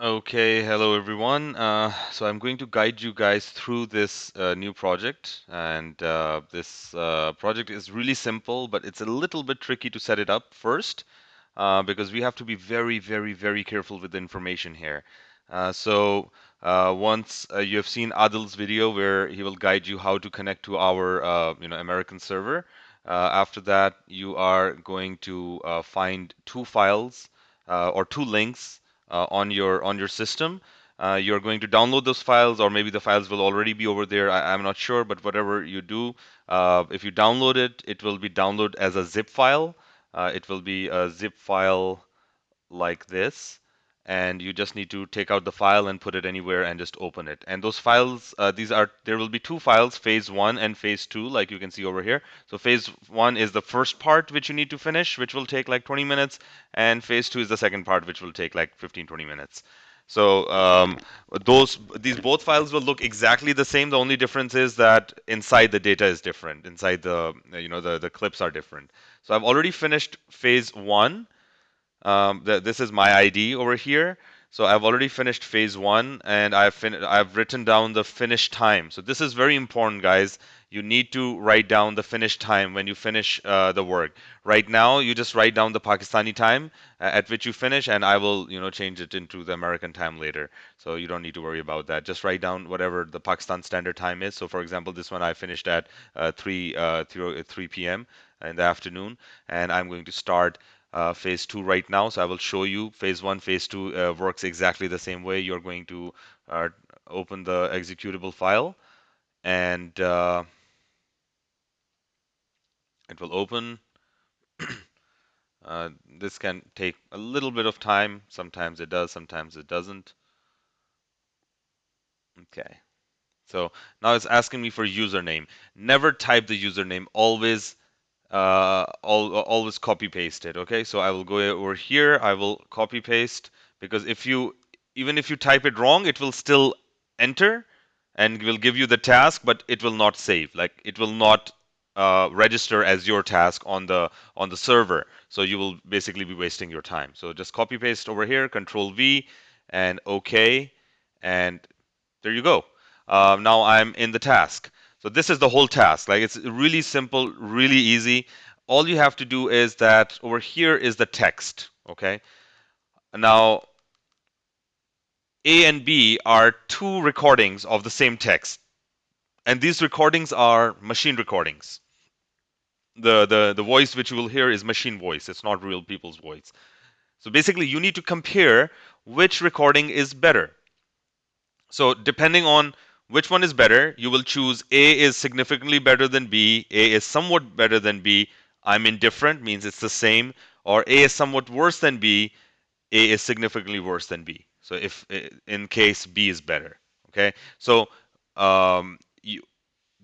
Okay, hello everyone. So I'm going to guide you guys through this new project, and this project is really simple, but it's a little bit tricky to set it up first, because we have to be very, very, very careful with the information here. Once you have seen Adil's video where he will guide you how to connect to our American server, after that you are going to find two files or two links on your system. You're going to download those files, or maybe the files will already be over there. I'm not sure, but whatever you do, if you download it, it will be downloaded as a zip file. It will be a zip file like this, and you just need to take out the file and put it anywhere and just open it. And those files, there will be two files, phase one and phase two, like you can see over here. So phase one is the first part which you need to finish, which will take like 20 minutes, and phase two is the second part, which will take like 15-20 minutes. So these both files will look exactly the same. The only difference is that inside the data is different. Inside the clips are different. So I've already finished phase one. This is my ID over here. So I've already finished phase one, and I've written down the finish time. So this is very important, guys. You need to write down the finish time when you finish the work. Right now, you just write down the Pakistani time at which you finish, and I will, change it into the American time later. So you don't need to worry about that. Just write down whatever the Pakistan Standard Time is. So for example, this one I finished at 3 p.m. in the afternoon, and I'm going to start phase two right now. So I will show you phase one, phase two works exactly the same way. You're going to uh, open the executable file, and it will open. This can take a little bit of time. Sometimes it does, sometimes it doesn't. Okay. So now it's asking me for username. Never type the username. Always copy paste it. Okay. So I will go over here. I will copy paste, because even if you type it wrong, it will still enter and will give you the task, but it will not save. Like, it will not register as your task on the server. So you will basically be wasting your time. So just copy paste over here, Control V, and OK, and there you go. Now I'm in the task. So this is the whole task. Like, it's really simple, really easy. All you have to do is that over here is the text. Okay. Now A and B are two recordings of the same text, and these recordings are machine recordings. The voice which you will hear is machine voice. It's not real people's voice. So basically, you need to compare which recording is better. So depending on which one is better, you will choose A is significantly better than B, A is somewhat better than B, I'm indifferent means it's the same, or A is somewhat worse than B, A is significantly worse than B. So if in case B is better, okay? So you,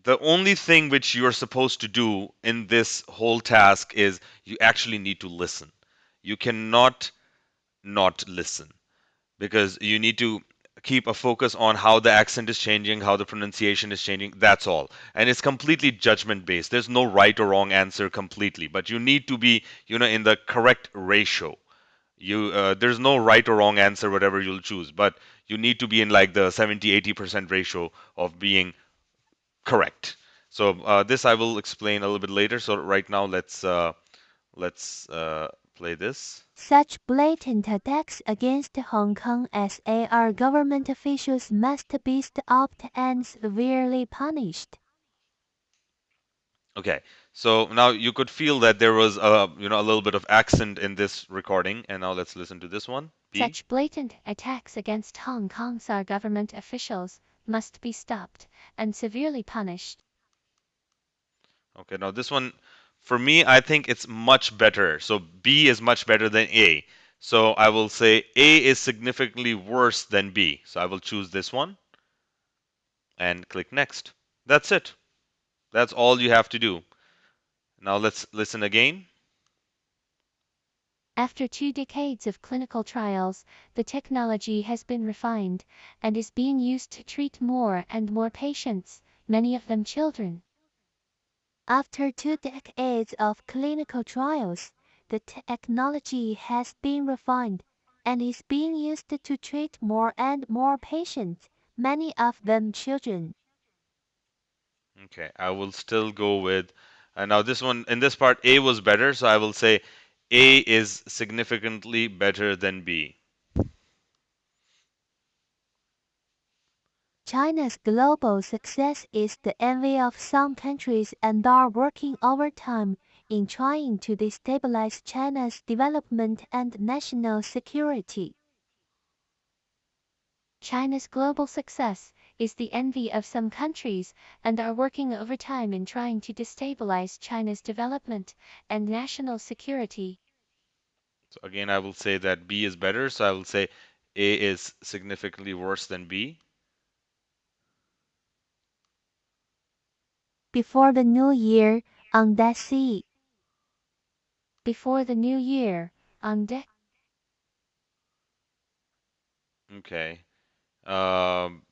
the only thing which you're supposed to do in this whole task is you actually need to listen. You cannot not listen, because you need to keep a focus on how the accent is changing, how the pronunciation is changing. That's all. And it's completely judgment based. There's no right or wrong answer completely, but you need to be, in the correct ratio. There's no right or wrong answer, whatever you'll choose, but you need to be in like the 70-80% ratio of being correct. So this I will explain a little bit later. So right now let's play this. Such blatant attacks against Hong Kong SAR government officials must be stopped and severely punished. Okay, so now you could feel that there was a little bit of accent in this recording, and now let's listen to this one. B. Such blatant attacks against Hong Kong SAR government officials must be stopped and severely punished. Okay, now this one, for me, I think it's much better. So B is much better than A. So I will say A is significantly worse than B. So I will choose this one and click next. That's it. That's all you have to do. Now let's listen again. After 2 decades of clinical trials, the technology has been refined and is being used to treat more and more patients, many of them children. After 2 decades of clinical trials, the technology has been refined and is being used to treat more and more patients, many of them children. Okay, I will still go with. Now this one in this part, A was better, so I will say A is significantly better than B. China's global success is the envy of some countries and are working overtime in trying to destabilize China's development and national security. China's global success is the envy of some countries and are working overtime in trying to destabilize China's development and national security. So again, I will say that B is better, so I will say A is significantly worse than B. Before the new year, on that sea. Before the new year, on deck. Okay. Um,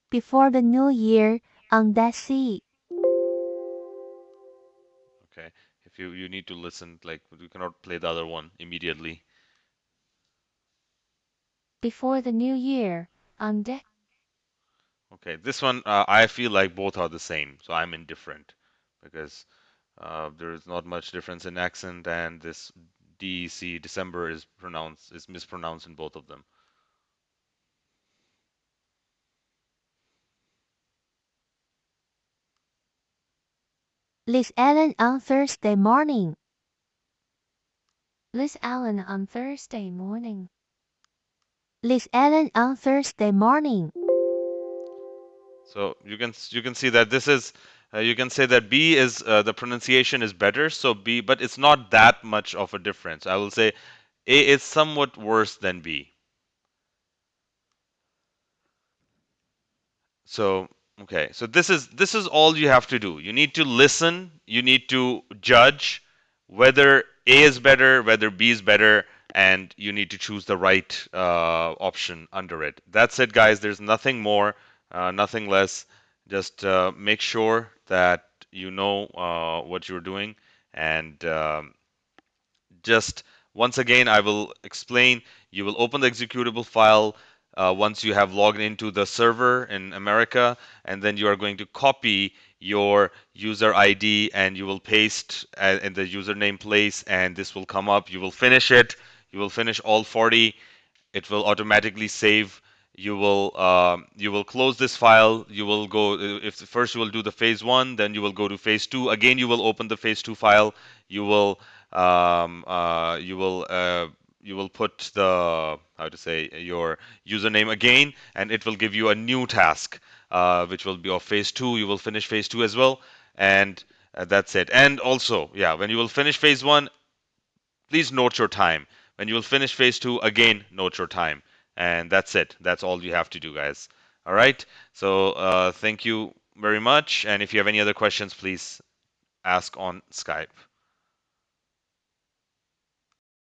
Before the new year, on that sea. okay. If you need to listen, like you cannot play the other one immediately. Before the new year, on deck. Okay, this one I feel like both are the same, so I'm indifferent because there is not much difference in accent, and this DEC December is mispronounced in both of them. Liz Allen on Thursday morning. Liz Allen on Thursday morning. Liz Allen on Thursday morning. So you can see that this is you can say that B is the pronunciation is better, so B, but it's not that much of a difference. I will say A is somewhat worse than B. So, okay. So this is all you have to do. You need to listen, you need to judge whether A is better, whether B is better, and you need to choose the right option under it. That's it, guys. There's nothing more, nothing less. Just make sure that you know what you're doing, and just once again, I will explain. You will open the executable file once you have logged into the server in America, and then you are going to copy your user ID and you will paste in the username place, and this will come up. You will finish it. You will finish all 40. It will automatically save. You will close this file. You will go if first you will do the phase one, then you will go to phase two. Again, you will open the phase two file. You will um, uh, you will uh, you will put the how to say your username again, and it will give you a new task, which will be of phase two. You will finish phase two as well, and that's it. And also, yeah, when you will finish phase one, please note your time. When you will finish phase two, again, note your time. And that's it. That's all you have to do, guys. All right. So thank you very much. And if you have any other questions, please ask on Skype.